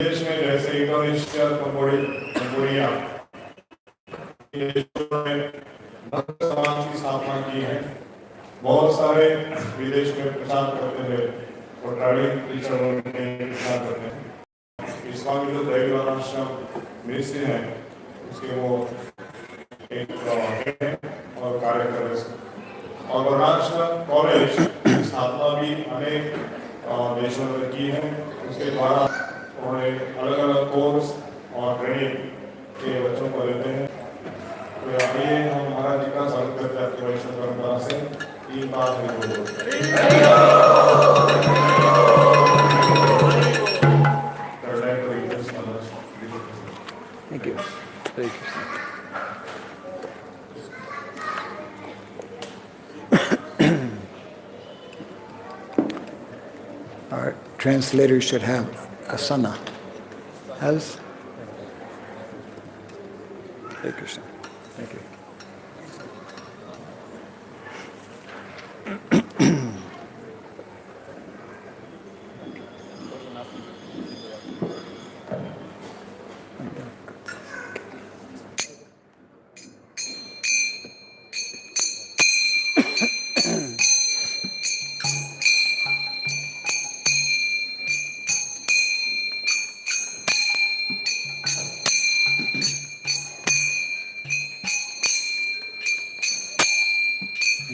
देश में जैसे इंडोनेशिया, कंबोडिया देशों में भक्त समाज की स्थापना की है। बहुत सारे विदेश में प्रचार करते हुए और ट्रैवलिंग टीचर प्रचार करते हैं। स्वामी जो रेगुलर आश्रम मिनिस्ट्री है उसके वो एक और कार्य कर रहे हैं। और वरनाश्रम कॉलेज की स्थापना भी अनेक देशों में की है। उसके द्वारा उन्होंने अलग अलग कोर्स और ट्रेनिंग के बच्चों को लेते हैं। तो आइए हम महाराज जी का स्वागत करते हैं आपके वैष्णव परंपरा से। 3 बार Thank you. Thank you. Our translators should have asana. Has? Hare Krishna. Thank you.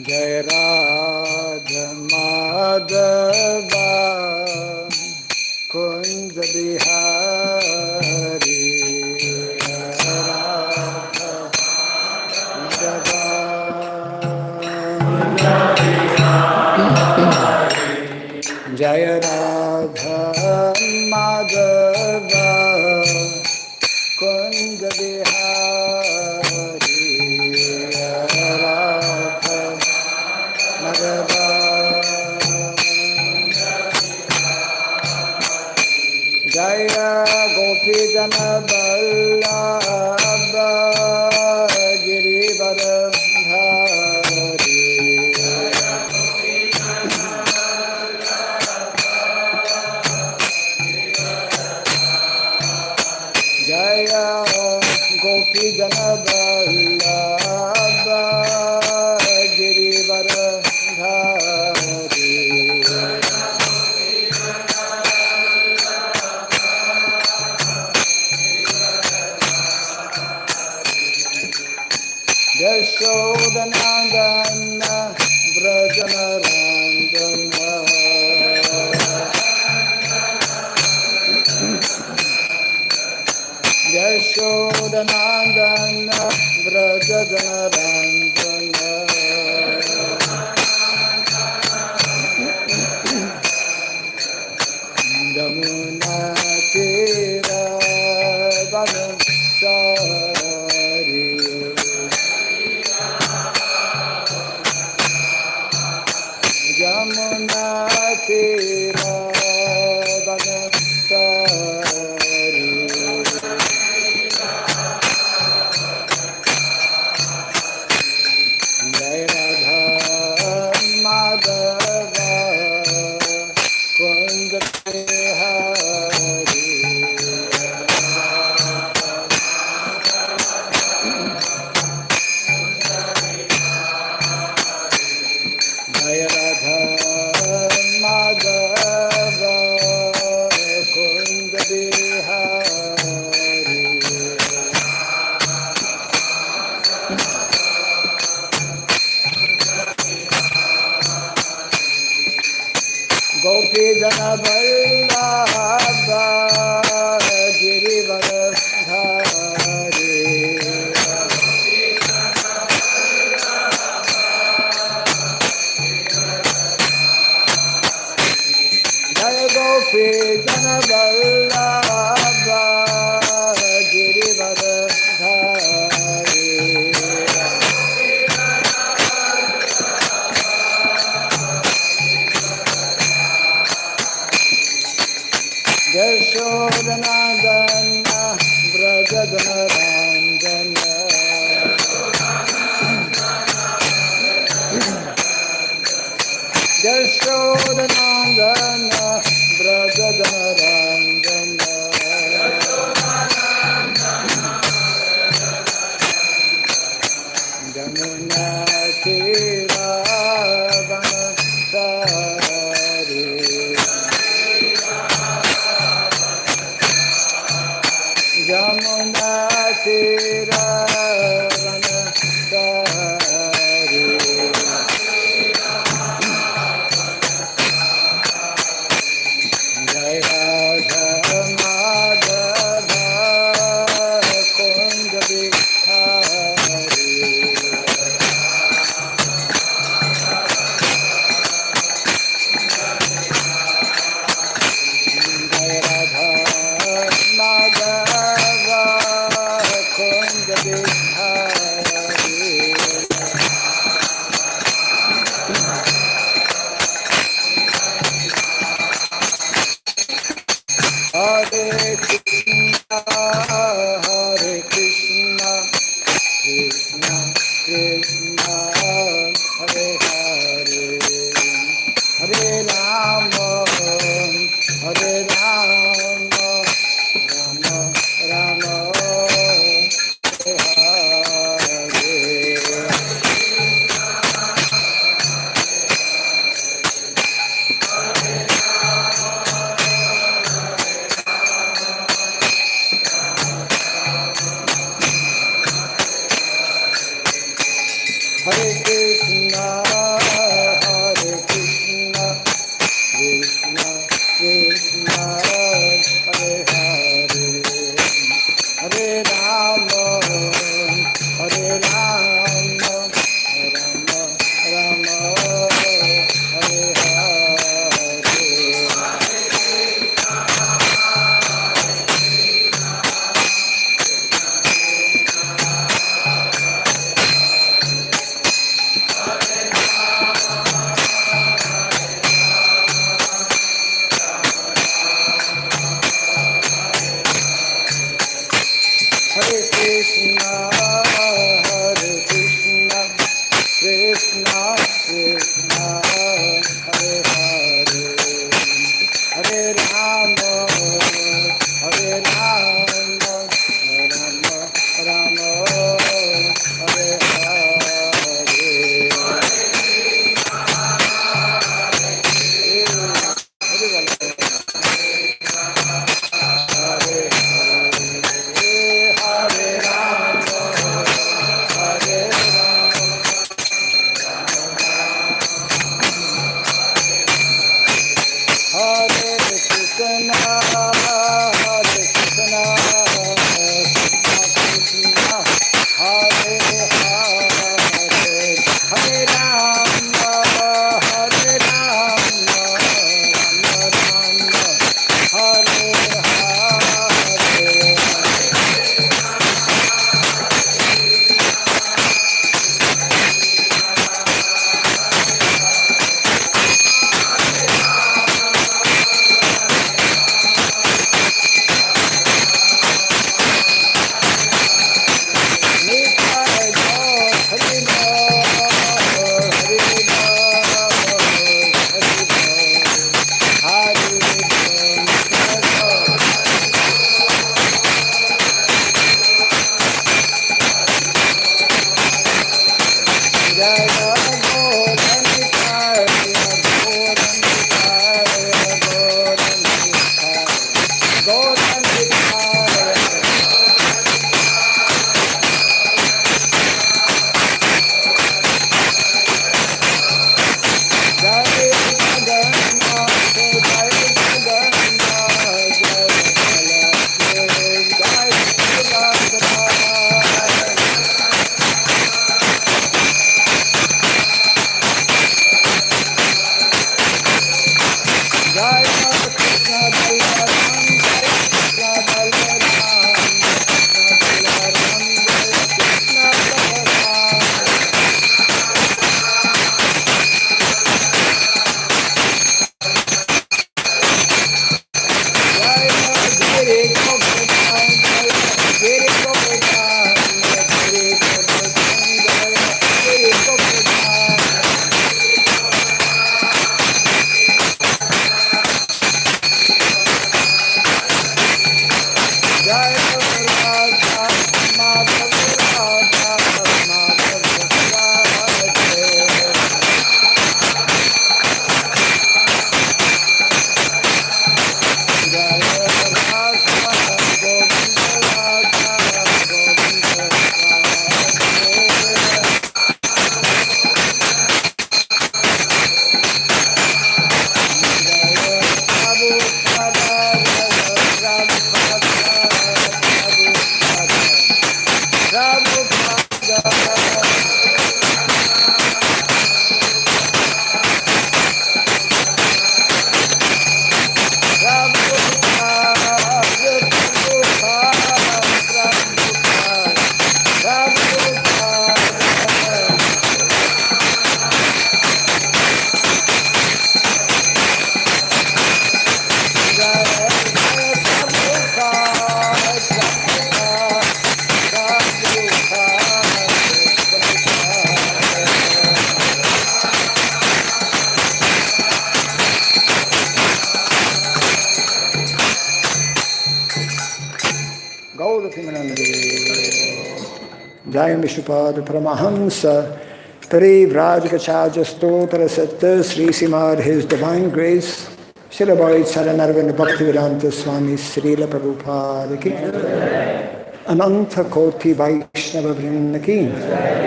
Jai Radha Madhava Kunja Bihari Radha Madhava Jai Radha Madhava Kunja Bihari Jaya Gopi Jana Vallabha Girivara Dhari Jaya Gopi Jana Vallabha Girivara Dhari Yashodanandana Vrajanarandana Yashodanandana Vrajanarandana Yamuna Tira Vanasari Yamuna Tira Vanasari Jai Radha Madhava Kunja Bihari Jai Radha Madhava Kunja Bihari Gopi Jana Vallabha Girivara Dhari Jaya Gopi Jana Vallabha Girivara Dhari Yashodanandana Vrajanarandana Yashodanandana Vrajanarandana Hare Krishna, Krishna Krishna, Hare Hare, Hare Rama, Hare Rama, Rama Rama, Hare Hare. Gaura Pimanande. Jaya Vishnupada Paramahamsa Parivrajagacharya Stotra Satta Sri Simad His Divine Grace Srila Bhai Charanarvind Bhaktivedanta Swami Srila Prabhupada Ki Ananta Koti Vaishnava Vrinda Ki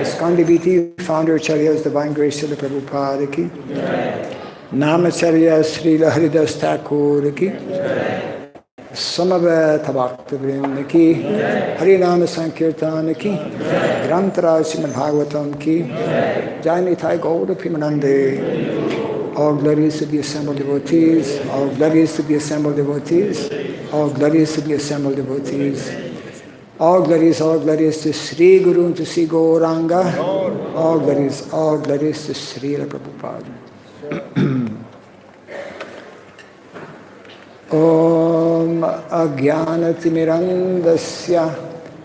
Skandi Viti Founder Charya's Divine Grace Srila Prabhupada Ki Namacharya Srila Haridas Thakur Ki Samaveta Bhakta Vrinda Ki Harinama Sankirtana Ki Grantara Srimad Bhagavatam Ki Jai Nitai Gaura Pimanande. All glories to the assembled devotees, all glories to the assembled devotees, all glories to the assembled devotees. All glories to Sri Guru and to Sri Gauranga. All glories to Srila Prabhupada. Om Ajnanatimirandasya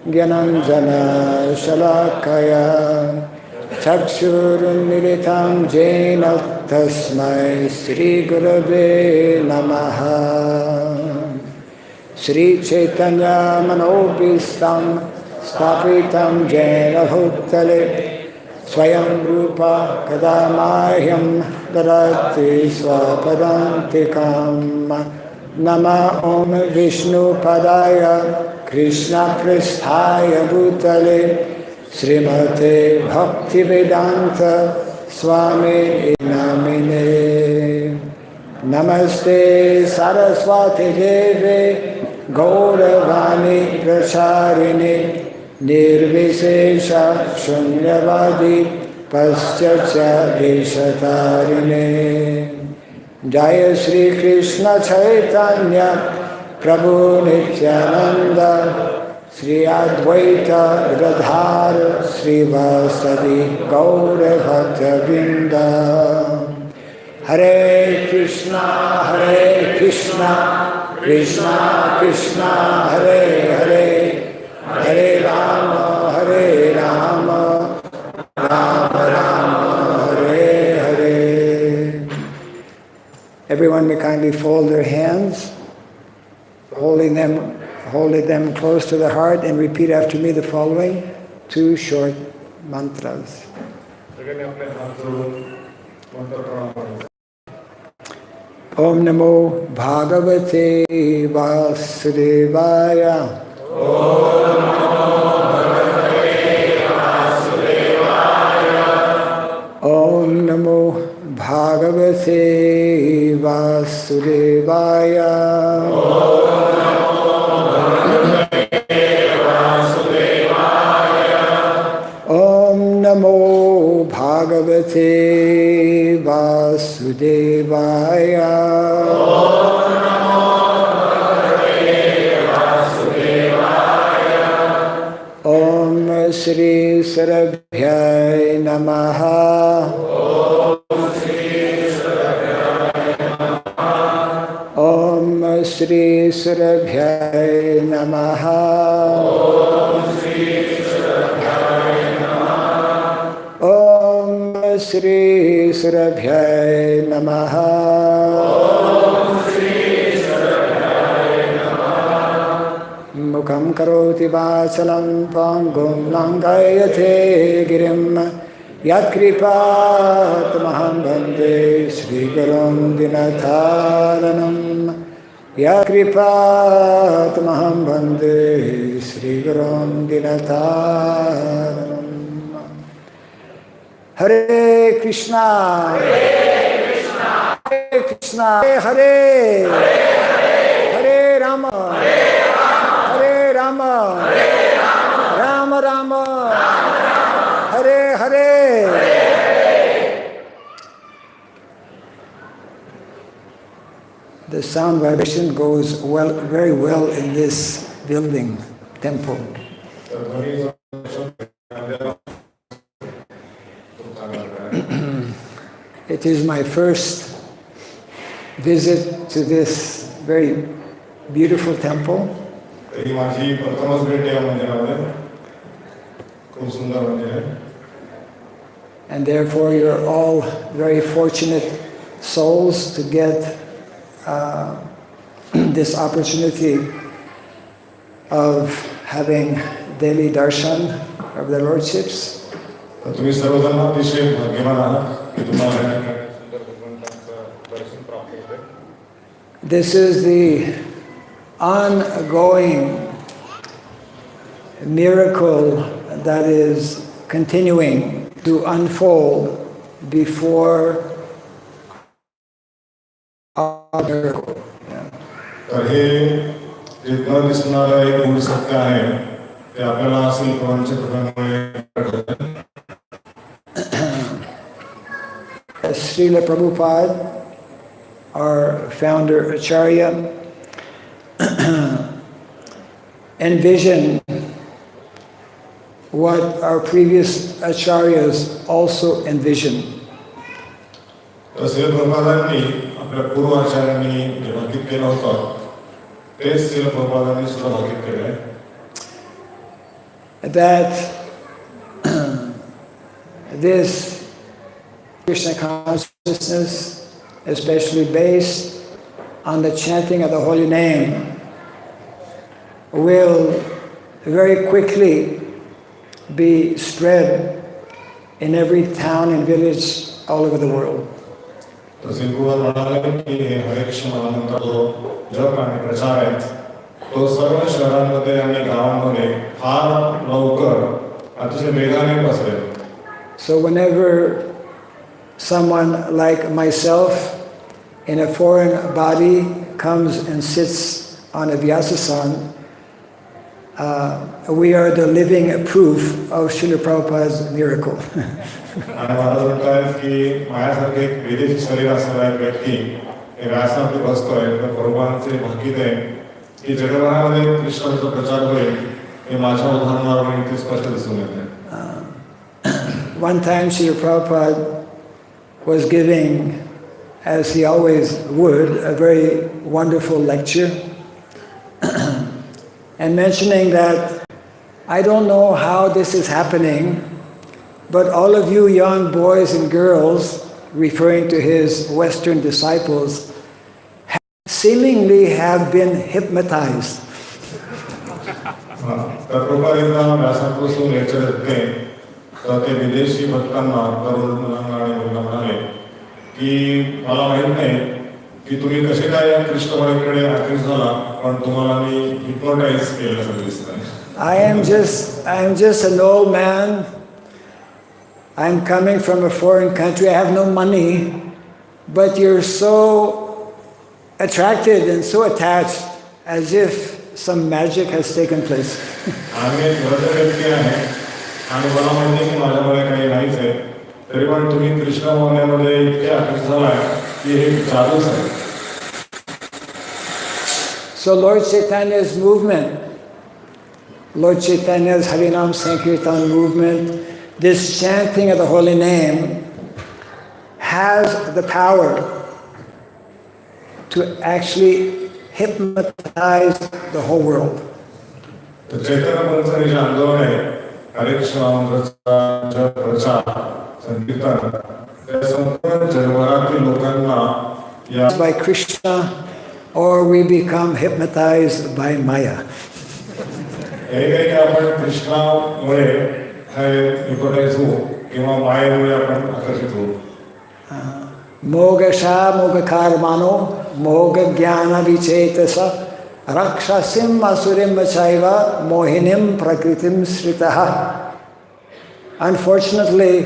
Gyananjana Shalakaya Chakshurunmilitam Jena Tasmai Sri Gurave Namaha. Sri Chaitanya Manobhistam Stapitam Jena Bhutale Swayam Rupa Kadamahyam Darati Swapadantikam. Nama Om Vishnu Padaya Krishna Pristhaya Bhutale Srimate Bhaktivedanta Swami Namine. Namaste Saraswati Deve Gauravani Pracharini Nirvisesha Shunyavadi Paschacha Deshatarine. Jaya Sri Krishna Chaitanya Prabhu Nityananda Sri Advaita Gadadhar Sri Vasadi Gaura Bhakta Vrinda. Hare Krishna, Krishna Krishna, Hare Hare, Hare Rama, Rama Rama, Hare Hare. Everyone may kindly fold their hands, holding them close to the heart, and repeat after me the following two short mantras. Om Namo Bhagavate Vasudevaya. Om Namo Bhagavate Vasudevaya. Om Namo Bhagavate Vasudevaya. Om Namo Bhagavate Vasudevaya. Om Shri Sarabhyai Namaha. Om Shri Sarabhyai Namaha. Om Shri Sarabhyai Namaha. Mukam karoti vachalam pangum langayate girim yat kripat maham bande Sri Gurum dinatharanam. Yat kripat maham bande Sri Gurum dinatharanam. Hare Krishna, Hare Krishna, Hare Rama, Hare Rama, Rama Rama, Hare Hare. The sound vibration goes very well in this building, temple. It is my first visit to this very beautiful temple. And therefore you're all very fortunate souls to get this opportunity of having daily darshan of the Lordships. तुम्ही सर्वजण अतिशय भाग्यवान आहात की तुम्हाला या ठिकाणी सुंदर भगवंतांचं दर्शन प्राप्त होते. This is the ongoing miracle that is continuing to unfold before our miracle. तर हे जे न दिसणारं एक मूळ सत्य आहे ते आपल्याला असेल प्रमाणच्या कृपेमुळे Srila Prabhupada, our founder Acharya, envisioned what our previous acharyas also envisioned. तर श्रील प्रभुपादांनी आपल्या पूर्वाचार्यांनी जे भाकीत केलं होतं तेच श्रील प्रभुपादांनी सुद्धा भाकीत केलं आहे. That this Krishna consciousness, especially based on the chanting of the holy name, will very quickly be spread in every town and village all over the world. तर श्री प्रभुपाद म्हणाले की हे हरे कृष्ण महामंत्र जो जप आणि प्रचार आहे तो सर्व शहरांमध्ये आणि गावांमध्ये फार लवकर अतिशय वेगाने पसरेल. So whenever someone like myself in a foreign body comes and sits on a Vyasasana, we are the living proof of Srila Prabhupada's miracle. आणि मला म्हणतात की माझ्यासारखे एक विदेशी शरीर असणारा एक व्यक्ती हे व्यासनावरती बसतोय तर प्रभुपादांचे भाकीत आहे की जगभरामध्ये कृष्णाचा प्रचार होईल हे माझ्या उदाहरणावरून इथे स्पष्ट दिसून येते. One time Srila Prabhupada was giving, as he always would, a very wonderful lecture and mentioning that I don't know how this is happening, but all of you young boys and girls, referring to his Western disciples, seemingly have been hypnotized. तर प्रभुपादांना व्यासनापासून lecture देते तर ते विदेशी भक्तांना तरुण मुलांना आणि मुलांना म्हणाले की मला माहित नाही की तुम्ही कसे काय या कृष्णवाडीकडे आकृष्ट झाला पण तुम्हाला मी हिप्नोटाइज केल्यासारखं दिसतंय. I am just an old man. I'm coming from a foreign country. I have no money, but you're so attracted and so attached as if some magic has taken place. आम्ही एक वृद्ध व्यक्ती आहे आणि मला माहिती की माझ्यामध्ये काही नाहीच आहे तरी पण तुम्ही कृष्ण होण्यामध्ये इतके आकृष्ट झालाय की हे जादूच आहे. So Lord Chaitanya's movement, Lord Chaitanya's Harinam Sankirtan movement, this chanting of the holy name has the power to actually hypnotize the whole world. तर चैतन्य पंथाचे जे आंदोलन आहे हरे कृष्ण मंत्राचा जप प्रचार संकीर्तन त्या संपूर्ण जगभरातील लोकांना या By Krishna, or we become hypnotized by Maya. एक आपण कृष्णामुळे हिप्नोटाइज होऊ किंवा मायेमुळे आपण आकर्षित होऊ. Mogasha mogakarmano moga jnana vichetasa rakshasim asurim chaiva mohinim prakritim sritaha. Unfortunately,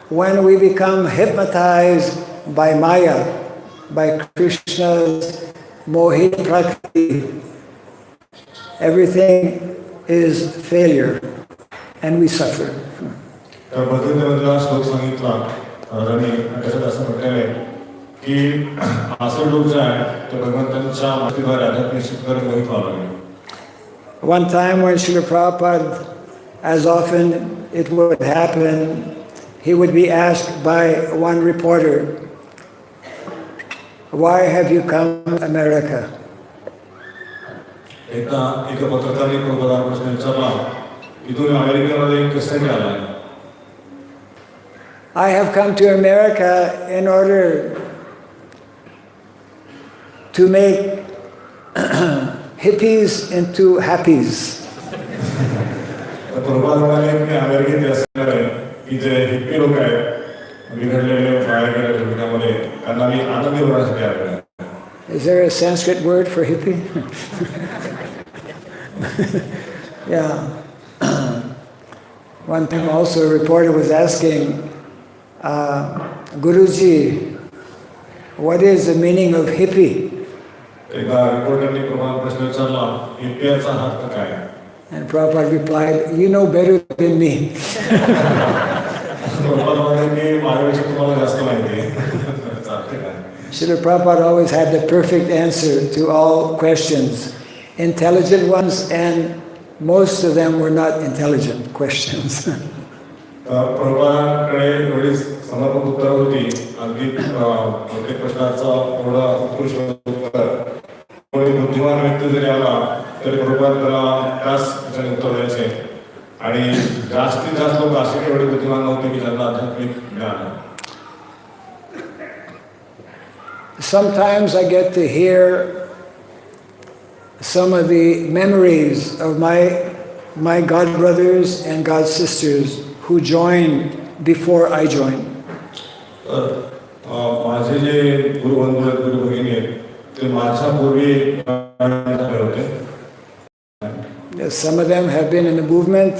when we become hypnotized by Maya, by Krishna's mohini prakriti, everything is failure and we suffer. तर भक्तिरंगाला श्लोक सांगितला आणि त्याच्यात असं म्हटलेलं आहे की असं लोक जे आहे ते भगवंतांच्या माहितीद्वारे आध्यात्मिक शिखर मोहित व्हावं लागले. One time when Srila Prabhupada, as often it would happen, he would be asked by one reporter, "Why have you come to America?" एकदा एका पत्रकाराने प्रभुपादांना प्रश्न विचारला की तुम्ही अमेरिकेमध्ये कशासाठी आलाय. I have come to America in order to make hippies into happies. Prabhupada म्हणाले की अमेरिकेत असणार आहे की जे हिप्पी लोक आहेत बिघडलेले बाहेर गेलेल्या लोकांमध्ये त्यांना मी आनंदी होण्यासाठी आलेलो. Is there a Sanskrit word for hippie? Yeah. One time also a reporter was asking, Guruji, what is the meaning of hippie? And Prabhupada replied, you know better than me. Srila Prabhupada always had the perfect answer to all questions, intelligent ones, and most of them were not intelligent questions. बुद्धिमान व्यक्ती जरी आला तरी प्रभुपाद त्याला त्याच उत्तर द्यायचे आणि जास्तीत जास्त लोक असे एवढे बुद्धिमान नव्हते की ज्यांना आध्यात्मिक ज्ञान. Sometimes I get to hear some of the memories of my god brothers and god sisters who joined before I joined. माझे जे गुरुबंधू आहेत गुरु भगिनी आहेत ते माझ्या पूर्वी होते. Some of them have been in the movement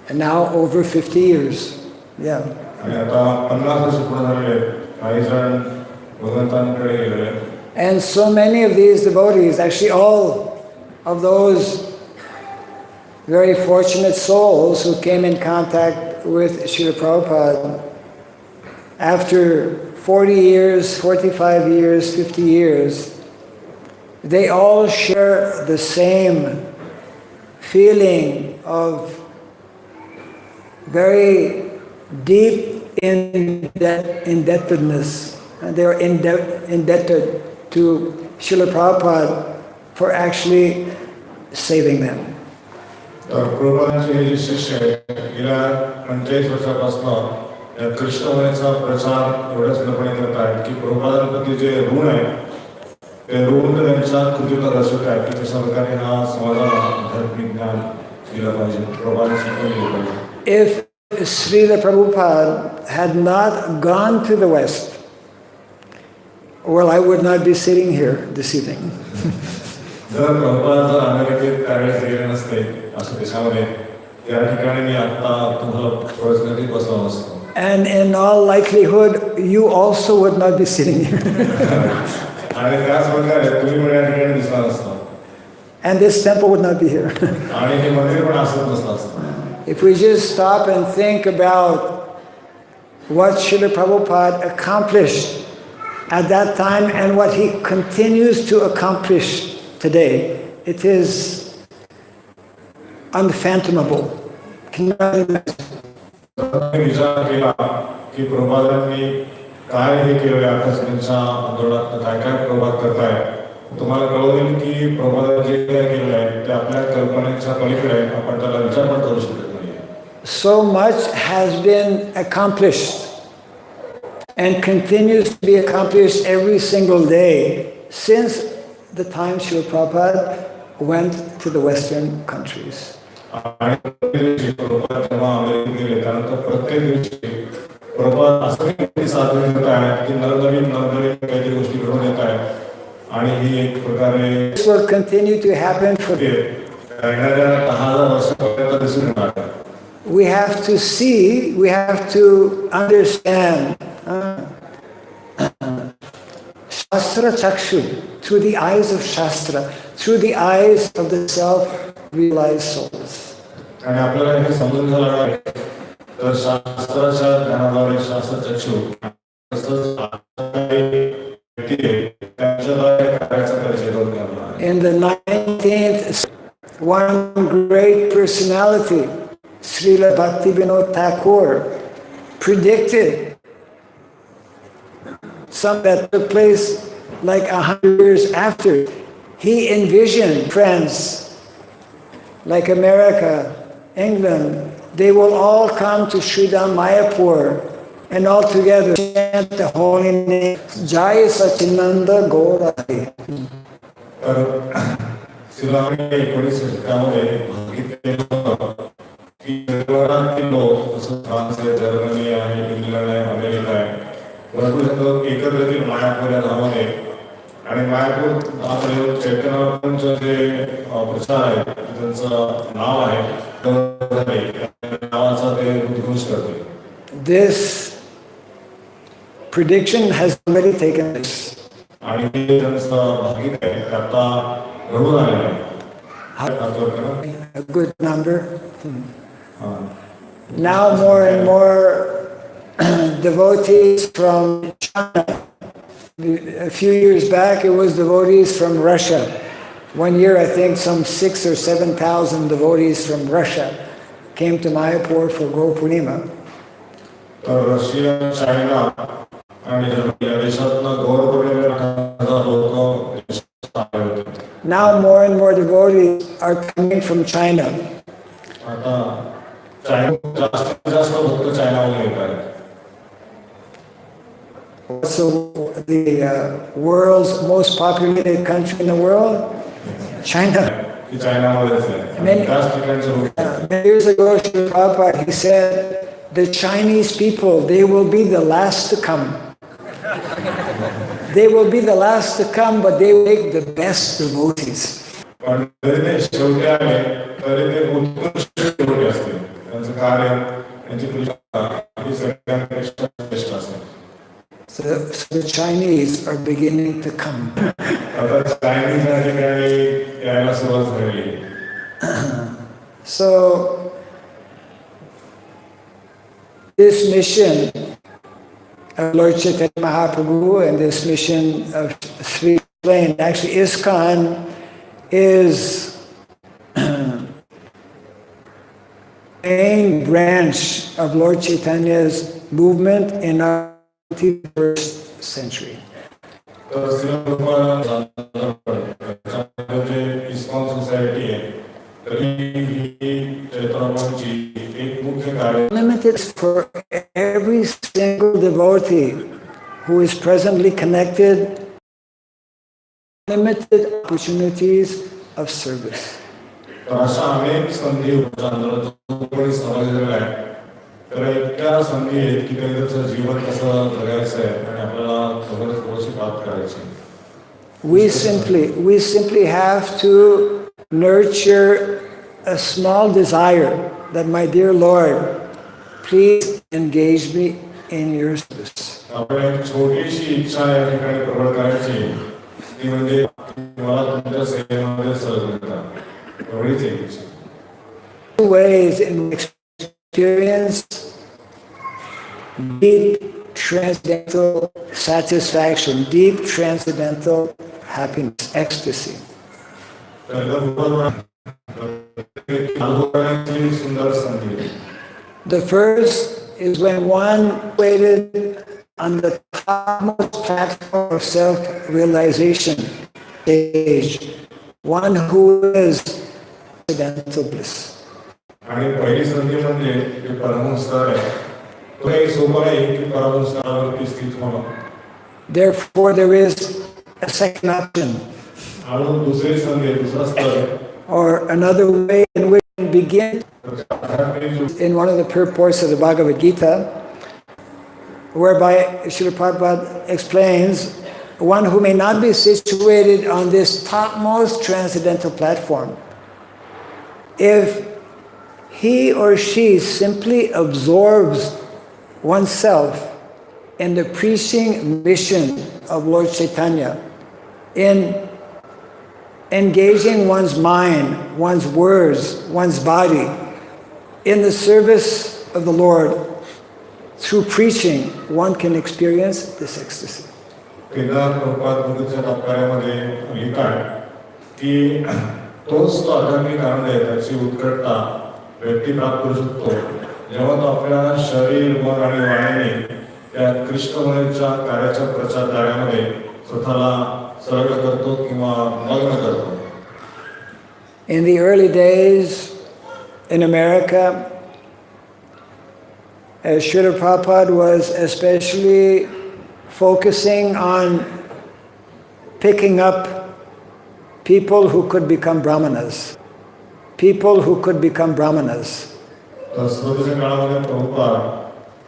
and now over 50 years. Yeah. आणि आता 50 वर्ष पूर्ण झालेले काही जण भगवंतांकडे गेले. And so many of these devotees, actually all of those very fortunate souls who came in contact with Srila Prabhupada after 40 years, 45 years, 50 years, they all share the same feeling of very deep indebtedness. And they are indebted to Srila Prabhupada for actually saving them. प्रभुपादांचे शिष्य गेल्या 45 वर्षापासून कृष्णवनेचा प्रचार एवढ्या सुंदरपणे करत आहेत की प्रभुपादांप्रती जे ऋण आहे ते ऋण त्यांच्या कृतीतून दर्शवत आहेत की कशा प्रकारे हा समाजाला आध्यात्मिक ज्ञान दिलं पाहिजे, प्रभुपादांनी शिकवून दिलं पाहिजे. If Srila Prabhupada had not gone to the West, well, I would not be sitting here this evening. जर प्रभुपाद जर अमेरिकेत त्यावेळेस गेले नसते अशा देशामध्ये या ठिकाणी मी आता तुम्हाला प्रवचनात बसलो नसतो. And in all likelihood, you also would not be sitting here. आणि त्याच प्रकारे तुम्ही पण या ठिकाणी दिसला नसता. And this temple would not be here. आणि हे मंदिर पण असत नसलं असतं. If we just stop and think about what Srila Prabhupada accomplished at that time and what he continues to accomplish today, it is unfathomable. Cannot imagine. विचार केला की प्रभुपादांनी काय हे केलं आता त्यांच्या आंदोलनात काय काय प्रभात करताय तुम्हाला कळवलं की प्रभुपादांनी जे काय केलं आहे ते आपल्या कल्पनेच्या पलीकडे आहे. आपण त्याला विचार पण करू शकत नाही. So much has been accomplished and continues to be accomplished every single day since the time Srila Prabhupada went to the Western countries. This will continue to happen for we have to see, we have to understand Shastra Chakshu, through the eyes of Shastra, through the eyes of the self-realized souls. In the 19th, one great personality, Srila Bhaktivinoda Thakur, predicted something that took place like 100 years after. He envisioned friends like America, England, they will all come to Sridham Mayapur and all together chant the holy name, Jai Sachinanda Gaurari. शिलांनी 19 शतकामध्ये बघितलेलं की जगभरातील लोक जसं France आहे, Germany आहे, England आहे, America आहे, भरपूर लोक एकत्र येतील मायापूर या नावाने. आणि मायापूर आपले चैतन्याचं जे प्रचार आहे त्यांचं नाव आहे नावाचा ते उद्घोष करते. This prediction has already taken place. आणि त्यांचं भागित आहे ते आता घडून आलेलं आहे. A good number. Now more and more devotees from China. A few years back it was devotees from Russia. One year I think some 6,000 or 7,000 devotees from Russia came to Mayapur for Guru Purnima. Russia, China, now more and more devotees are coming from China. So the world's most populated country in the world, China. Many years ago, Srila Prabhupada, he said, the Chinese people, they will be the last to come. They will be the last to come, but they will make the best devotees. So the Chinese are beginning to come. So this mission of Lord Chaitanya Mahaprabhu and this mission of Sri Plain, actually ISKCON is main branch of Lord Chaitanya's movement in our 21st century. Limited for every single devotee who is presently connected, limited opportunities of service. We simply have to nurture a small desire that, my dear Lord, please engage me in your service. Two ways in experience deep transcendental satisfaction, deep transcendental happiness, ecstasy. The first is when one waited on the topmost platform of self-realization stage, one who is transcendental bliss. Therefore, there is a second option, or another way in which we begin. In one of the purports of the Bhagavad Gita, whereby Srila Prabhupada explains, one who may not be situated on this topmost transcendental platform, if he or she simply absorbs oneself in the preaching mission of Lord Chaitanya, in engaging one's mind, one's words, one's body, in the service of the Lord, through preaching, one can experience this ecstasy. In the early days in America, Srila Prabhupada was especially focusing on picking up people who could become brahmanas. People who could become brahmanas. तर सुरुवातीच्या काळामध्ये प्रभुपाद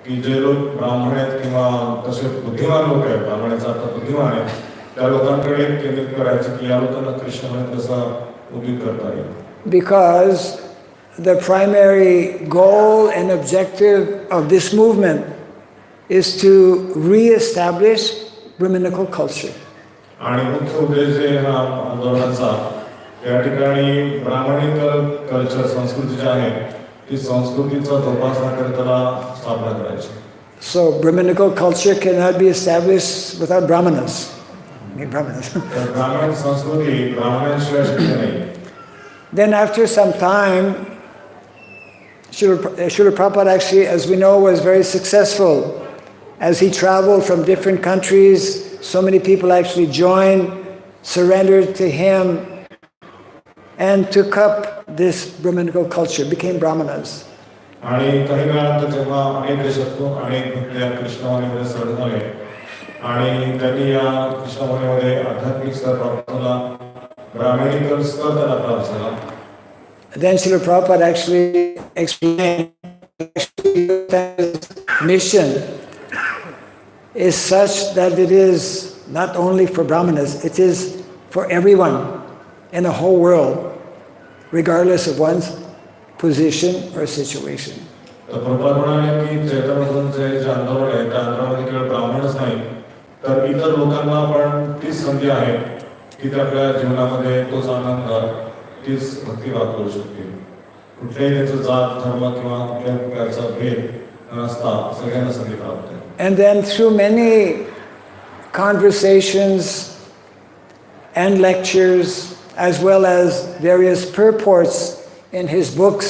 की जे लोक ब्राह्मण आहेत किंवा तसे बुद्धिमान लोक आहेत, ब्राह्मणाचा अर्थ बुद्धिमान आहेत, त्या लोकांकडे केंद्रित करायचे की या लोकांना कृष्ण म्हणत कसा उदित करता येईल. Because the primary goal and objective of this movement is to re-establish Brahminical culture. आणि मुख्य उद्देश जे हा आंदोलनाचा या ठिकाणी ब्राह्मणिक कल्चर संस्कृती जी आहे ती संस्कृतीचा जोपासना करत त्याला स्थापना करायची. So Brahminical culture cannot be established without brahmanas. ब्राह्मण संस्कृती ब्राह्मणांशिवाय शक्य नाही. Then after some time, Srila Prabhupada actually, as we know, was very successful. As he traveled from different countries, so many people actually joined, surrendered to him, and took up this Brahminical culture, became brahmanas. आणि काही काळात जेव्हा अनेक देशातून अनेक भक्त या कृष्णवाणीमध्ये सहभागी झाले आणि त्यांनी या कृष्णवाणीमध्ये आध्यात्मिक स्तर प्राप्त झाला, ब्राह्मणिक स्तर त्यांना प्राप्त झाला. Then Srila Prabhupada actually explained that his mission is such that it is not only for brahmanas, it is for everyone in the whole world, regardless of one's position or situation. तर प्रभुपाद म्हणाले की चैतन्यचे जे आंदोलन आहे त्या आंदोलनामध्ये केवळ ब्राह्मणच नाही तर इतर लोकांना पण तीच संधी आहे की ते आपल्या जीवनामध्ये तोच आनंद तीच भक्ती प्राप्त करू शकतील. कुठल्याही त्याचं जात धर्म किंवा कुठल्याही प्रकारचा भेद नसता सगळ्यांना संधी प्राप्त आहे. And then through many conversations and lectures, as well as various purports in his books,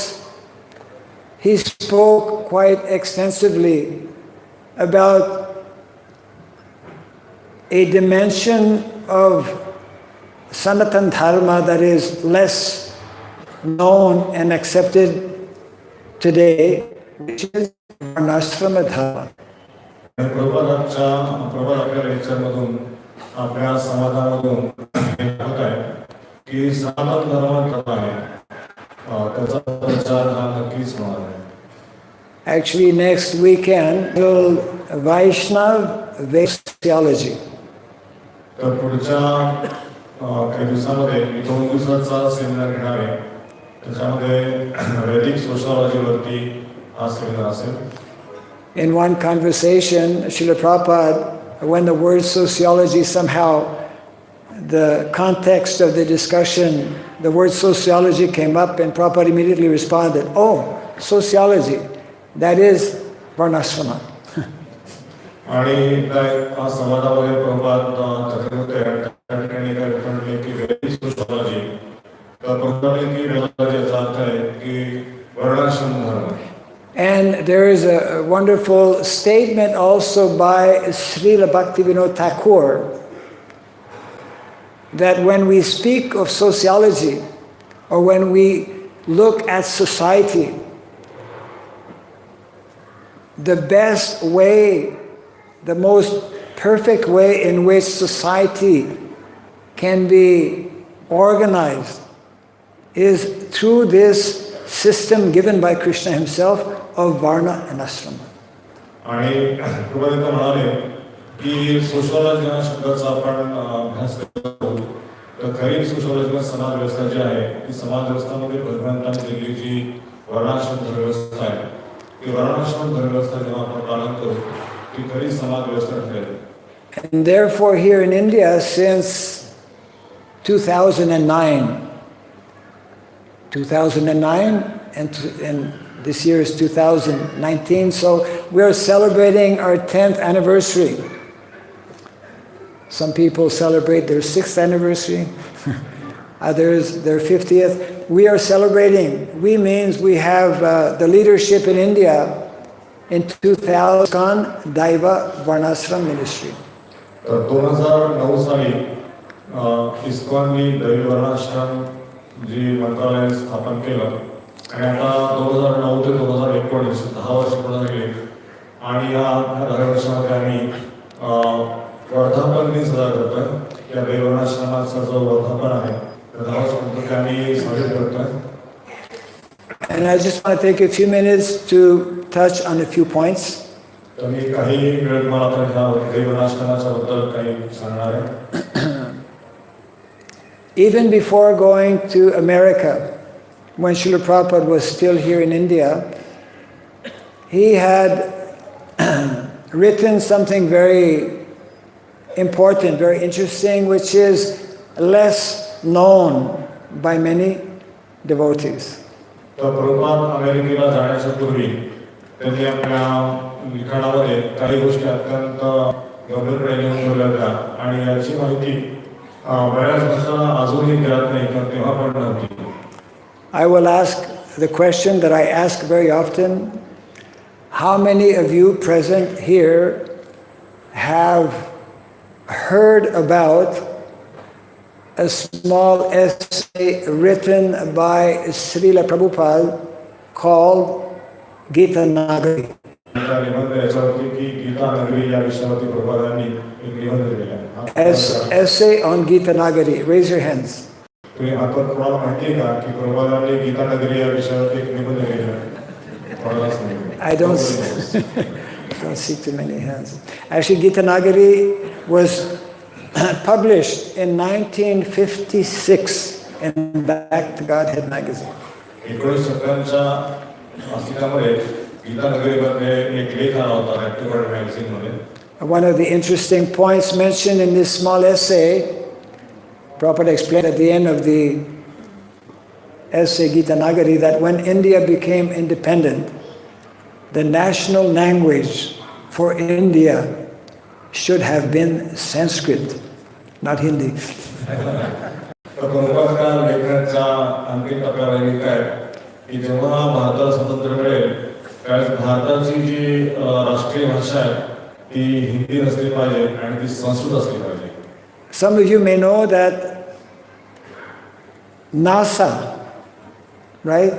he spoke quite extensively about a dimension of Sanatana Dharma that is less known and accepted today, which is Varnashrama Dharma. Prabhupada आपल्या लेक्चरमधून आपल्या समाजामधून हे आहे की सनातन धर्म आहे त्याचा प्रचार हा नक्कीच होणार आहे. Actually, next weekend, we'll Vaishnav Theology. तर पुढच्या काही दिवसामध्ये मी 2 दिवसाचा सेमिनार घेणार आहे. त्याच्यामध्ये वैदिक सोशियोलॉजीवरती हा सेमिनार असेल. In one conversation, Srila Prabhupada, when the word sociology somehow, the context of the discussion, the word sociology came up, and Prabhupada immediately responded, "Oh, sociology, that is Varnashrama." आणि त्या समाजामध्ये प्रभुपाद चर्चा होते त्या ठिकाणी काय म्हणले की वैदिक सोशियोलॉजी तर प्रभुपाद की वेदांचा अर्थ आहे की वर्णाश्रम धर्म. And there is a wonderful statement also by Srila Bhaktivinoda Thakur that when we speak of sociology or when we look at society, the best way, the most perfect way in which society can be organized is through this system given by Krishna himself of Varna and Ashrama. आणि प्रभुपाद म्हणाले की sociology या शब्दाचा आपण अभ्यास करतो तर खरी सोशियोलॉजी समाज व्यवस्था जी आहे ती समाज व्यवस्थामध्ये भगवंतांनी दिलेली जी वर्णाश्रम व्यवस्था आहे ती वर्णाश्रम व्यवस्था जेव्हा आपण पालन करू ती खरी समाज व्यवस्था ठरेल. And therefore here in India since 2009 and this year is 2019, so we are celebrating our 10th anniversary. Some people celebrate their 6th anniversary, others their 50th. We are celebrating. We means we have the leadership in India in 2000 Daiva Varnashram ministry. 2009 साली इस्कॉननी दैवी वर्णाश्रम जी मंत्रालय स्थापन केलं आणि आता 2009 ते 2019 10 वर्ष पूर्ण झाली आणि या 10 वर्षामध्ये आम्ही वर्धापन दिन साजरा करतोय. त्या दैवी वर्णाश्रमाचा जो वर्धापन आहे And I just want to take a few minutes to touch on a few points. Even before going to America, when Srila Prabhupada was still here in India, he had written something very important, very interesting, which is less known by many devotees. I will ask the question that I ask very often. How many of you present here have heard about a small essay written by Srila Prabhupada called Gita Nagari? Essay on Gita Nagari. Raise your hands. I don't see too many hands. Actually, Gita Nagari was published in 1956 in Back to Godhead magazine. One of the interesting points mentioned in this small essay, Prabhupada explained at the end of the essay Gita Nagari that when India became independent, the national language for India should have been Sanskrit, not Hindi. Some of you may know that NASA, right?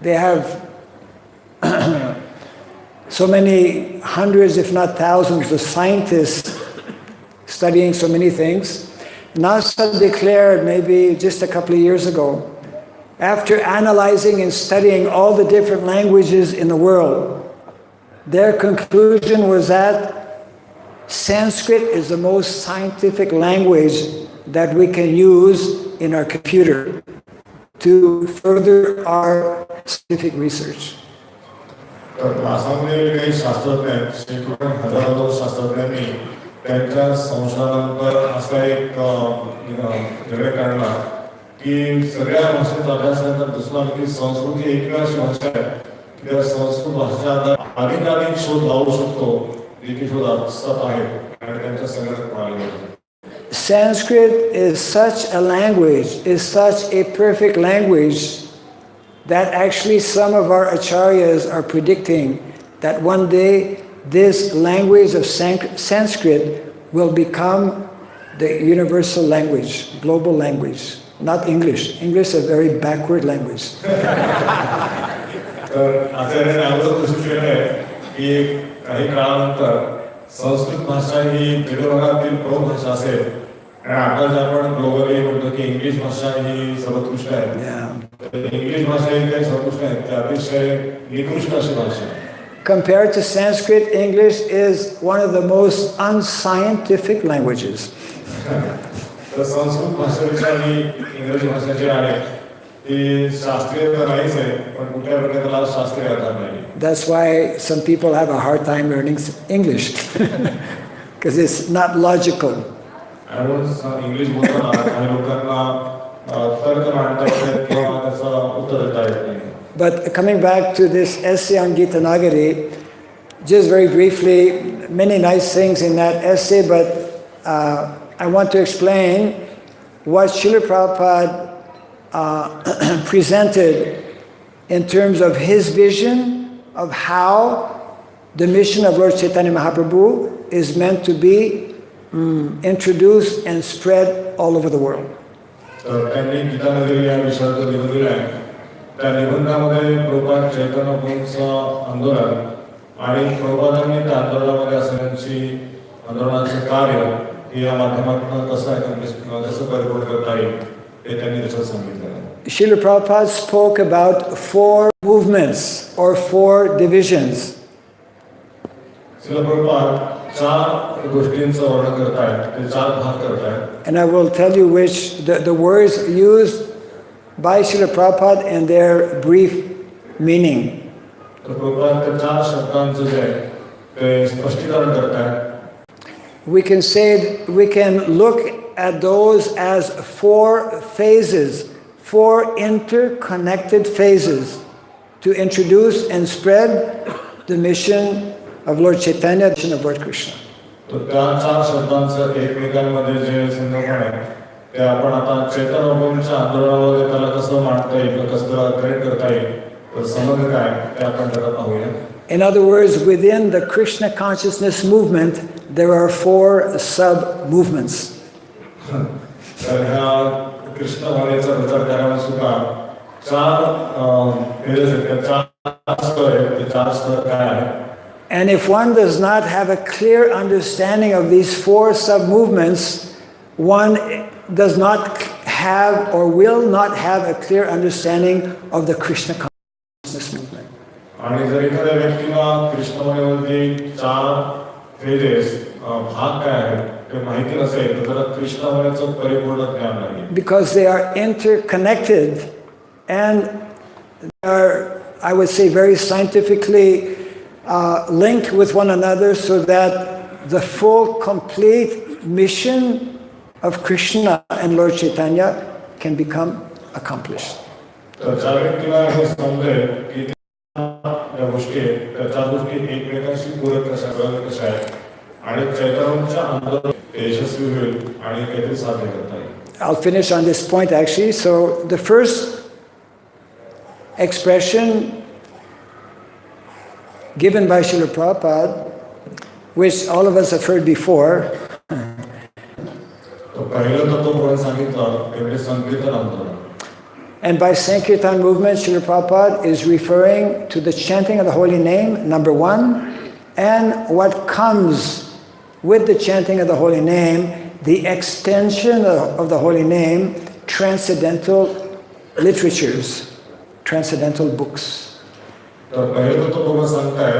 They have so many hundreds, if not thousands, of scientists studying so many things. NASA declared maybe just a couple of years ago, after analyzing and studying all the different languages in the world, their conclusion was that Sanskrit is the most scientific language that we can use in our computer to further our scientific research. Sanskrit is such a language, is such a perfect language that actually some of our acharyas are predicting that one day this language of Sanskrit will become the universal language, global language, not English. English is a very backward language. Sanskrit भाषा ही जगभरातील प्रमुख भाषा असेल आणि आता जे आपण globally म्हणतो की इंग्लिश भाषा ही सर्वोत्कृष्ट आहे इंग्लिश भाषा ही काही सर्वोत्कृष्ट आहे ती अतिशय निकृष्ट अशी भाषा आहे. Compared to Sanskrit, English is one of the most unscientific languages. तर संस्कृत भाषेपेक्षा ही इंग्रजी भाषा जी आहे ती शास्त्रीय तर नाहीच आहे पण कुठल्या प्रकारे त्याला शास्त्रीय आधार नाही. That's why some people have a hard time learning English because it's not logical. English बोलताना काही लोकांना तर्क मांडता येत किंवा त्याचं उत्तर देता येत नाही. But coming back to this essay on Gita Nagari, just very briefly, many nice things in that essay, but I want to explain what Srila Prabhupada presented in terms of his vision of how the mission of Lord Chaitanya Mahaprabhu is meant to be introduced and spread all over the world. त्या निबंधामध्ये प्रभुपाद चैतन्य प्रभूंचं आंदोलन आणि प्रभुपादांनी त्या आंदोलनामध्ये असणाऱ्यांची आंदोलनाचे कार्य हे या माध्यमातून कसं आहे कसं परिपूर्ण करता येईल हे त्यांनी त्याच्यात सांगितलं आहे. Srila Prabhupada spoke about 4 movements or 4 divisions. Srila Prabhupada 4 गोष्टींचं वर्णन करतायत, ते 4 भाग करतायत. And I will tell you which the words used by Srila Prabhupada and their brief meaning. तर प्रभुपाद त्या 4 शब्दांचं जे आहे ते स्पष्टीकरण करतायत. We can look at those as 4 phases, 4 interconnected phases to introduce and spread the mission of Lord Chaitanya, the mission of Lord Krishna. तर त्या 4 शब्दांचं एकमेकांमध्ये जे संगमन आहे ते आपण आता चैतन्य प्रभूंच्या आंदोलनामध्ये त्याला कसं मांडता येईल, कसं त्याला कनेक्ट करता येईल, तर संबंध काय ते आपण त्याला पाहूया. In other words, within the Krishna consciousness movement, there are 4 sub-movements. तर ह्या कृष्ण भावनेचा प्रचार करायला सुद्धा 4 फेजेस आहेत, 4 स्तर आहेत. ते 4 स्तर काय आहेत? And if one does not have a clear understanding of these 4 sub-movements, one does not have or will not have a clear understanding of the Krishna consciousness movement. आणि जर एखाद्या व्यक्तीला कृष्णभावनेमध्ये 4 फेजेस भाग काय आहेत ते माहिती नसेल तर त्याला कृष्णभावनेचं परिपूर्ण ज्ञान नाही. Because they are interconnected and they are, I would say, very scientifically linked with one another so that the full, complete mission of Krishna and Lord Chaitanya can become accomplished. तर ज्या व्यक्तीला हे समजेल की त्या गोष्टी त्या गोष्टी एकमेकांशी पूरक कशा आहेत आणि चैतन्याच्या आंदोलन यशस्वी होईल आणि काहीतरी साध्य करता येईल. I'll finish on this point actually. So the first expression given by Srila Prabhupada, which all of us have heard before, and by Sankirtan movement, Srila Prabhupada is referring to the chanting of the holy name, number 1, and what comes with the chanting of the holy name, the extension of the holy name, transcendental literatures, transcendental books. तर पहिलं तो बाबा सांगताय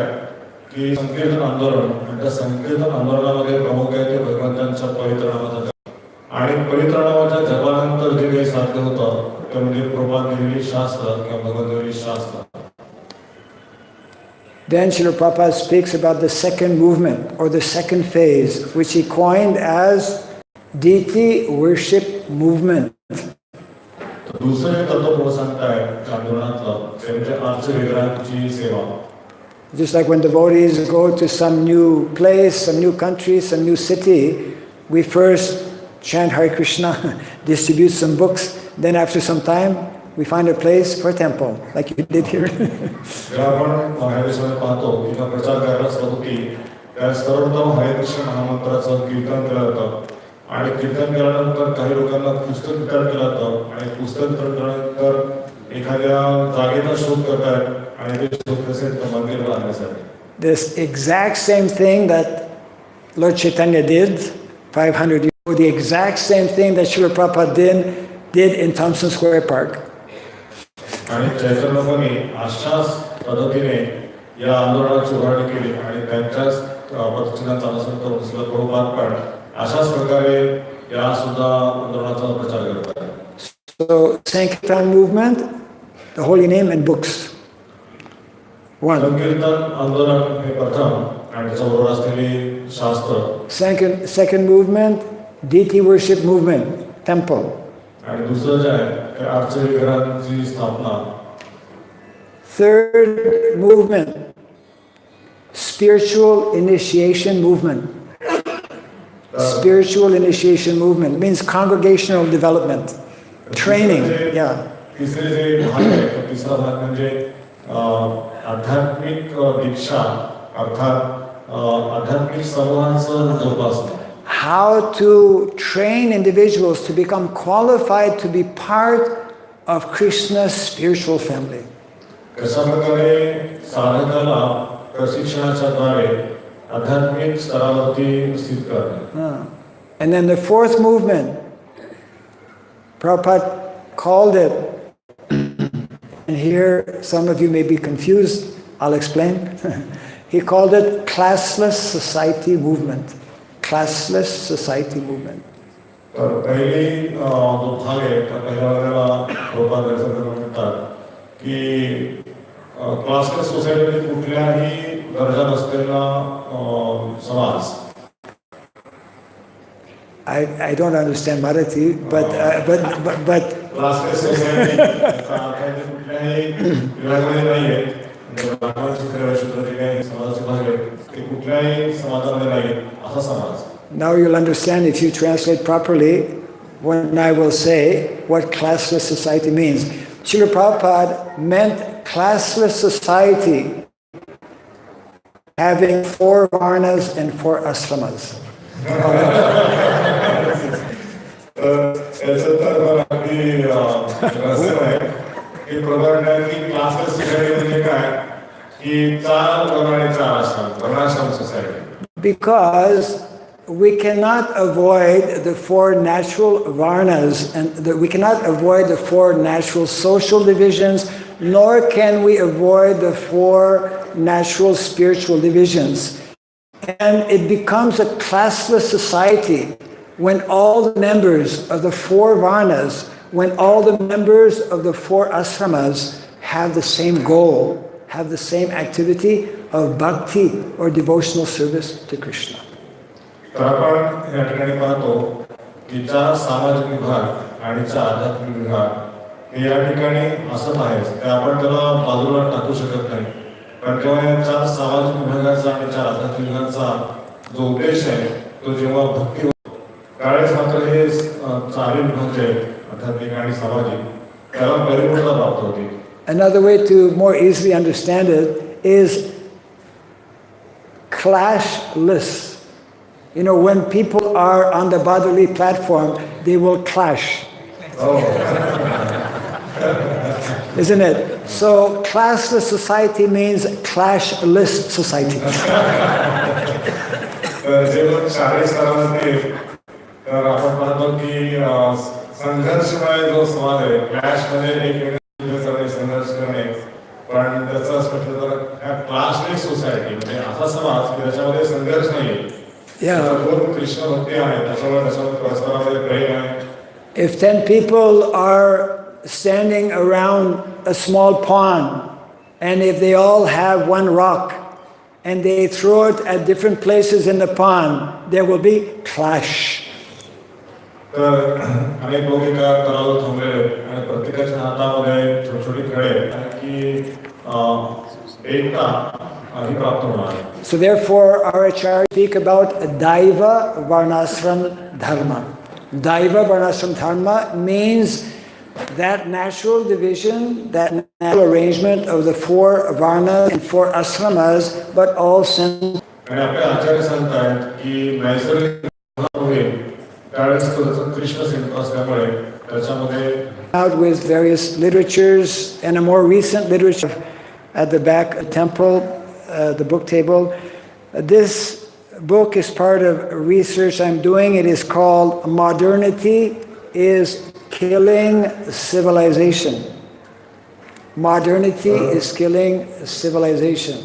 की संकीर्तन आंदोलन आणि त्या संकीर्तन आंदोलनामध्ये प्रमुख आहे ते भगवंतांच्या पवित्र नामाचा जप आणि पवित्र नामाच्या जपानंतर जे काही साध्य होतं ते म्हणजे प्रभुपाद दिलेली शास्त्र किंवा भगवंत दिलेली शास्त्र. Then Srila Prabhupada speaks about the second movement or the second phase, which he coined as deity worship movement. दुसरे तत्व प्रभू सांगताय आंदोलनातलं त्यांच्या आर्च विग्रहांची सेवा. Just like when devotees go to some new place, some new country, some new city, we first chant Hare Krishna, distribute some books, then after some time we find a place for a temple, like you did here. आपण महाराष्ट्रामध्ये पाहतो की प्रचार करायला सुरुवात होती त्या सर्वप्रथम हरे कृष्ण महामंत्राचं कीर्तन केलं जातं आणि कीर्तन केल्यानंतर काही लोकांना पुस्तक वितरण केलं जातं आणि पुस्तक वितरण केल्यानंतर एखाद्या जागेचा शोध करतात आणि ते शोध असेल तर मंदिर बांधण्यासाठी. This exact same thing that Lord Chaitanya did 500 years ago, the exact same thing that Srila Prabhupada did in Thompson Square Park. आणि चैतन्यपणे अशाच पद्धतीने या आंदोलनाची उभारणी केली आणि त्यांच्याच पद्धतीनं अनुसरण करून श्रील प्रभुपाद पण अशाच प्रकारे या सुद्धा आंदोलनाचा प्रचार करतात. So Sankirtan movement, the holy name and books. 1. संकीर्तन आंदोलन हे प्रथम आणि त्याच्याबरोबर असलेली शास्त्र. Second movement, deity worship movement, temple. आणि दुसरं जे आहे ते आर्च विग्रहांची स्थापना. Third movement, spiritual initiation movement. Spiritual initiation movement means congregational development, training. Yeah. तिसरे जे भाग आहे तिसरा भाग म्हणजे आध्यात्मिक दीक्षा अर्थात आध्यात्मिक समूहांचं जोपासना. How to train individuals to become qualified to be part of Krishna's spiritual family. कशा प्रकारे साधकाला प्रशिक्षणाच्या द्वारे आध्यात्मिक स्तरावरती स्थित करणे. And then the fourth movement, spiritual initiation movement. Temple. आणि दुसरं जे आहे ते आर्च विग्रहांची स्थापना. Spiritual initiation movement, temple. And then the fifth movement, deity worship movement. 1. Second movement, deity worship movement. 2. Spiritual initiation movement. 3. Temple. And then the fourth movement, Prabhupada called it, and here some of you may be confused, I'll explain. He called it classless society movement. Classless society movement. तर पहिली जो भाग आहे त्या पहिल्या वेळेला प्रोपाद म्हणतात की क्लासलेस सोसायटीमध्ये कुठल्याही दर्जा नसलेला समाज. I don't understand Marathi, but classless society कुठल्याही विभागामध्ये नाही आहे. समाजाचे भाग आहेत ते कुठल्याही समाजामध्ये नाही असा समाज. Now you'll understand if you translate properly when I will say what classless society means. Srila Prabhupada meant classless society having 4 varnas and 4 ashramas. Because we cannot avoid the 4 natural varnas and we cannot avoid the 4 natural social divisions, nor can we avoid the 4 natural spiritual divisions. And it becomes a classless society when all the members of the 4 varnas, when all the members of the 4 ashramas have the same goal, have the same activity of bhakti or devotional service to Krishna. तर आपण या ठिकाणी पाहतो की 4 सामाजिक विभाग आणि 4 आध्यात्मिक विभाग हे या ठिकाणी असत आहेत. ते आपण त्याला बाजूला टाकू शकत नाही. पण जेव्हा या 4 सामाजिक विभागाचा आणि 4 आध्यात्मिक विभागाचा जो उद्देश आहे तो जेव्हा भक्ती होतो त्यावेळेस मात्र हे 4 विभाग जे आध्यात्मिक आणि सामाजिक त्याला परिपूर्णता प्राप्त होते. Another way to more easily understand it is clashless. You know, when people are on the bodily platform, they will clash. Oh. Isn't it? So, classless society means clashless society. संघर्षमय जो समाज आहे क्लॅशमध्ये एकमेकांमध्ये संघर्ष करणे पण त्याचा स्पष्ट तर क्लासलेस सोसायटी म्हणजे असा समाज की त्याच्यामध्ये संघर्ष नाही. कृष्ण भक्ती आहे त्याच्यामध्ये परस्परांमध्ये प्रेम आहे. If 10 people are standing around a small pond and if they all have one rock and they throw it at different places in the pond, there will be clash. तर अनेक लोक एका तलावावर थांबलेले आणि प्रत्येकाच्या हातामध्ये छोटी छोटी खडे आणखी एकता ही प्राप्त होणार. So therefore our acharya speak about Daiva Varnashram Dharma. Daiva Varnashram Dharma means that natural division, that natural arrangement of the 4 varnas and 4 ashramas, but all sense. आणि आपले आचार्य सांगतात की नैसर्गिक out with various literatures and a more recent literature at the back of the temple, the book table. This book is part of research I'm doing. It is called Modernity is Killing Civilization. Modernity is Killing Civilization.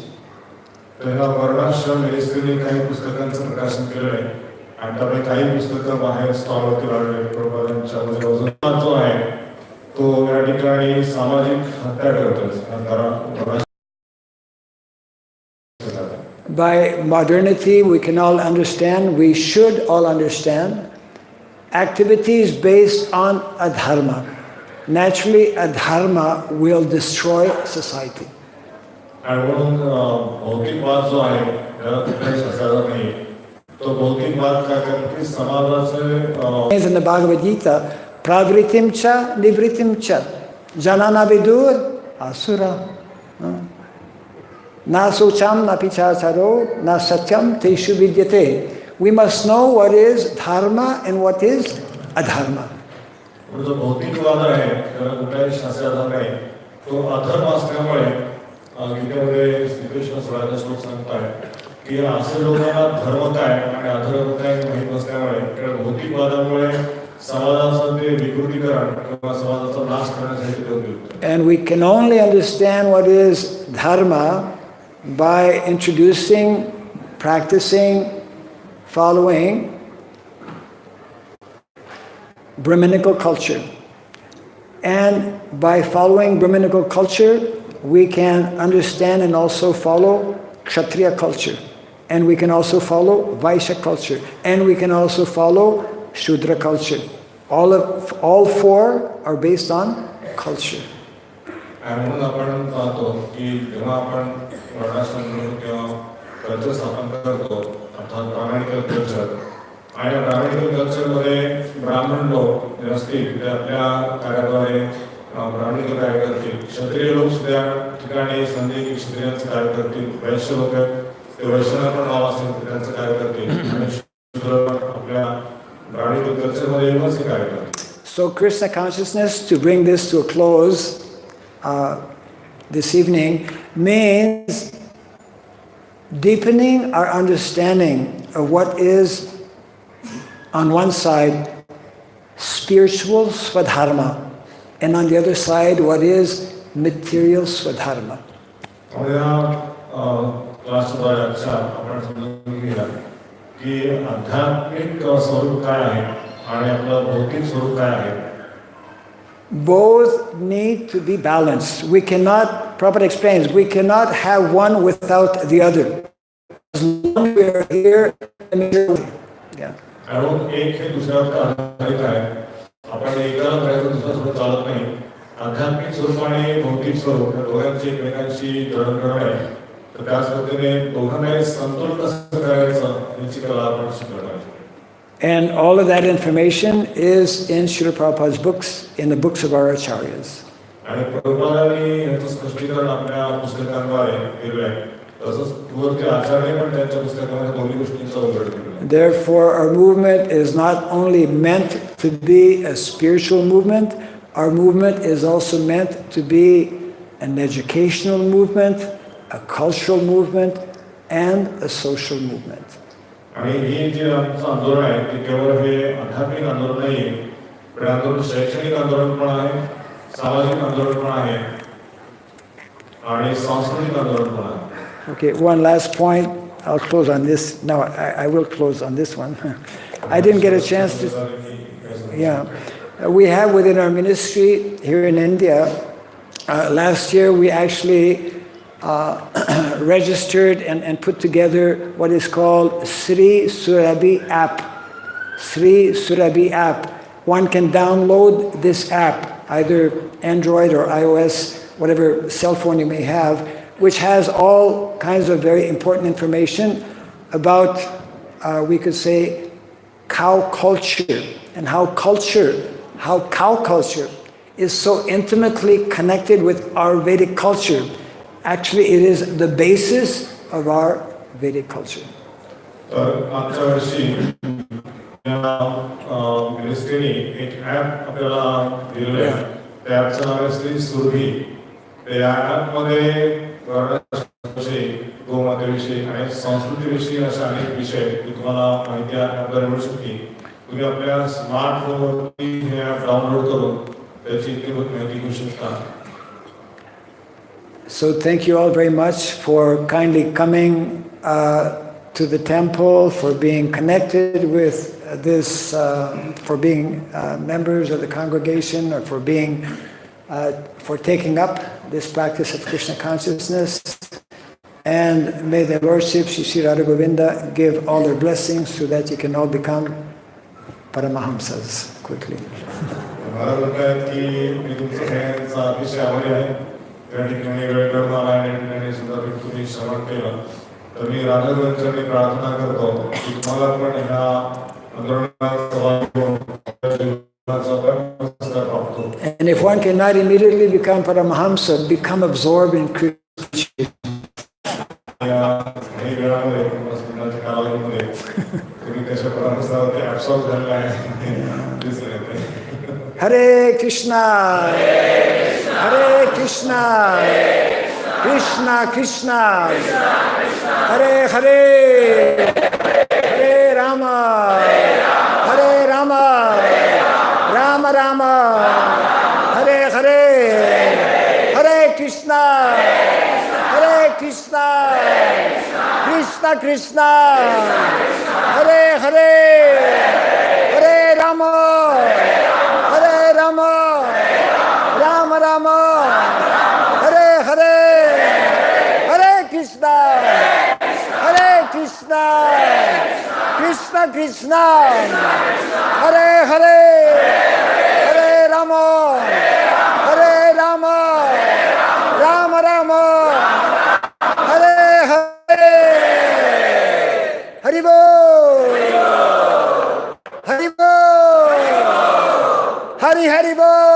आणि त्यामुळे काही पुस्तकं बाहेर स्टॉलवरती लावलेले प्रोपादांच्या बाजूला जो आहे तो या ठिकाणी सामाजिक हत्या करतो. By modernity, we can all understand, we should all understand, activities based on adharma. Naturally, adharma will destroy society. आणि म्हणून भौतिकवाद जो आहे त्याला कुठलाही शास्त्राचा नाही. In the Bhagavad Gita, pravritim cha nivritim cha janana vidur asura na socham na pichacharo na satyam teshu vidyate. We must know what is dharma and what is adharma. जो भौतिकवाद आहे त्याला कुठलाही शास्त्राचा नाही. तो अधर्म असल्यामुळे गीतेमध्ये श्रीकृष्ण 16 श्लोक सांगतात की असं लोकांना धर्म काय आणि अधर्म काय माहीत नसल्यामुळे भौतिकवादामुळे समाजाचं ते विकृतीकरण किंवा समाजाचा नाश करण्यासाठी ते उपयुक्त. And we can only understand what is dharma by introducing, practicing, following Brahminical culture. And by following Brahminical culture, we can understand and also follow Kshatriya culture. And we can also follow Vaishya culture. And we can also follow Shudra culture. All four are based on culture. आणि म्हणून आपण पाहतो की जेव्हा आपण वर्णाश्रम किंवा culture स्थापन करतो अर्थात ब्राह्मणिकल कल्चर आणि ब्राह्मणिकल कल्चरमध्ये ब्राह्मण लोक जे असतील ते आपल्या कार्याद्वारे ब्राह्मणिकल कार्य करतील. क्षत्रिय लोक सुद्धा ठिकाणी संधी क्षत्रियांचं कार्य करतील. वैश्य लोक ते वैश्यांना पण नाव असेल त्यांचं कार्य करतील आणि शूद्र आपल्या ब्राह्मणिकल कल्चरमध्ये येऊनच हे कार्य करतील. So Krishna consciousness, to bring this to a close this evening, means deepening our understanding of what is, on one side, spiritual swadharma, and on the other side, what is material swadharma. आपण समजून घेऊया की आध्यात्मिक स्वरूप काय आहे आणि आपलं भौतिक स्वरूप काय आहे. Both need to be balanced. We cannot, Prabhupada explains, we cannot have one without the other. As long as we are here, yeah. कारण एक हे दुसऱ्यावर आधारित आहे. आपण एकाला करायचं दुसरं स्वरूप चालत नाही. आध्यात्मिक स्वरूप आणि भौतिक स्वरूप दोघांची एकमेकांशी जडणघडण आहे. तर त्याच पद्धतीने दोघांनाही संतुलन कसं करायचं याची कला आपण शिकणार आहे. And all of that information is in Srila Prabhupada's books, in the books of our acharyas. आणि प्रभुपादांनी याचं स्पष्टीकरण आपल्या पुस्तकांद्वारे केलं आहे. तसंच पूर्वचे आचार्य पण त्यांच्या पुस्तकामध्ये दोन्ही गोष्टींचा उल्लेख केला. Therefore, our movement is not only meant to be a spiritual movement, our movement is also meant to be an educational movement, a cultural movement, and a social movement. आणि हे जे आमचं आंदोलन आहे ते केवळ हे आध्यात्मिक आंदोलन नाही, पण आंदोलन शैक्षणिक आंदोलन पण आहे, सामाजिक आंदोलन पण आहे आणि सांस्कृतिक आंदोलन पण आहे. Okay, one last point. I'll close on this. No, I will close on this one. I didn't get a chance to. Yeah. We have within our ministry here in India, last year we actually registered and put together what is called Sri Surabhi app. Sri Surabhi app. One can download this app, either Android or iOS, whatever cell phone you may have, which has all kinds of very important information about, we could say, cow culture, and how cow culture is so intimately connected with our Vedic culture. Actually, it is the basis of our Vedic culture. मागच्या वर्षी मिनिस्ट्रीने एक app आपल्याला दिलेलं आहे. त्या ॲपचं नाव आहे श्री सुरभी. त्या ॲपमध्ये वर्णाश्रमाविषयी, गोमातेविषयी आणि संस्कृतीविषयी असे अनेक विषय तुम्हाला माहिती आपल्याला मिळू शकते. तुम्ही आपल्या स्मार्टफोनवरती हे ॲप डाउनलोड करून त्याची इतकीभूत माहिती घेऊ शकता. So thank you all very much for kindly coming to the temple, for being connected with this, for being members of the congregation, or for being, for taking up this practice of Krishna consciousness. And may the Lordship Shri Radha Govinda give all their blessings so that you can all become Paramahamsas quickly. त्या ठिकाणी वेळ करून आला आणि सुद्धा तुम्ही श्रवण केलं तर मी राधागोविंदांनी प्रार्थना करतो की तुम्हाला पण ह्या आंदोलनात प्राप्त हो. And if one cannot immediately become Paramahamsa, become absorbed in Krishna. या काही वेळामध्ये मिनिटाच्या कालावधीमध्ये तुम्ही त्याच्या परमहंसावरती ऍब्सॉर्ब झालेला आहे दिसून येते. Hare Krishna, Hare Krishna, Krishna Krishna, Hare Hare, Hare Rama, Hare Rama, Krishna, Hare Krishna, Krishna Krishna, Hare Hare, Hare Rama, Hare Rama, Rama Rama, Hare Hare, Hare Krishna, Hare Krishna, Krishna Krishna, Hare Hare, Hare Rama, Hare Rama, Rama Rama, Hare Hare. Hari Bol, Hari Bol, Hari Hari Bol.